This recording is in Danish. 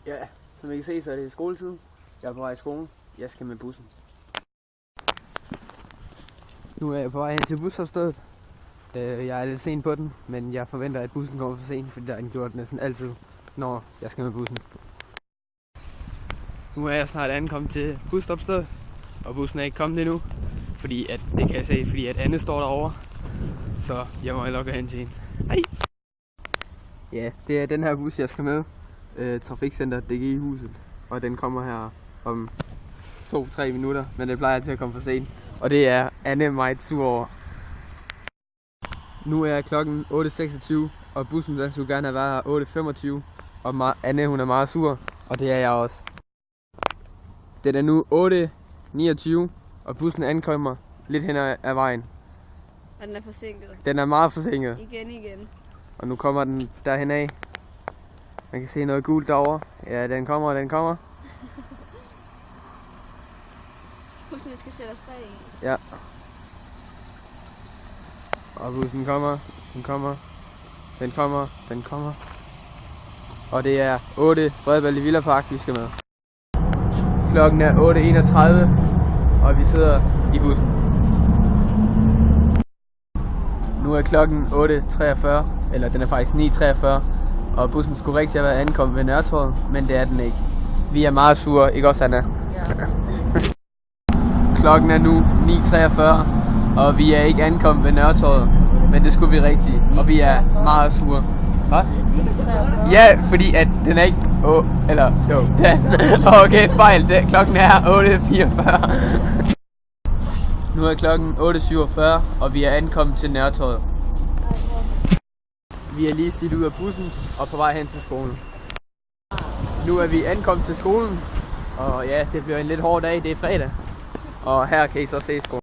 Ja, som I kan se, så er det skoletid. Jeg er på vej i skolen. Jeg skal med bussen. Nu er jeg på vej hen til busholdsstedet. Jeg er lidt sent på den, men jeg forventer, at bussen kommer for sent, fordi der er den gjort næsten altid, når jeg skal med bussen. Nu er jeg snart ankommet til busstopstedet, og bussen er ikke kommet endnu, fordi at, det kan jeg se, fordi at Anne står derovre. Så jeg må nok hen til hende. Hej! Ja, det er den her bus, jeg skal med. Trafikcenter DGI-huset, og den kommer her om 2-3 minutter, men det plejer til at komme for sent. Og det er Anne meget sur over. Nu er klokken 8.26, og bussen der skulle gerne have været her 8.25, og Anne hun er meget sur, og det er jeg også. Den er nu 8.29, og bussen ankommer lidt hen ad vejen. Og den er forsinket. Den er meget forsinket. Igen. Og nu kommer den derhen af. Man kan se noget gult derovre. Ja, den kommer. Bussen skal sætte os bag i. Ja. Og bussen kommer. Den kommer. Og det er 8 Bredballe Villapark, vi skal med. Klokken er 8.31, og vi sidder i bussen. Nu er klokken 8.43, eller den er faktisk 9.43, og bussen skulle rigtig have været ankommet ved Nørretorvet, men det er den ikke. Vi er meget sure, ikke også, Anna? Ja. Klokken er nu 9.43, og vi er ikke ankommet ved Nørretorvet, men det skulle vi rigtig, og vi er meget sure. Hvad? Ja, fordi at den er ikke... Okay, fejl. Klokken er 8.44. Nu er klokken 8.47, og vi er ankommet til Nørretorvet. Vi er lige slidt ud af bussen og på vej hen til skolen. Nu er vi ankommet til skolen, og ja, det bliver en lidt hård dag. Det er fredag, og her kan I så se skolen.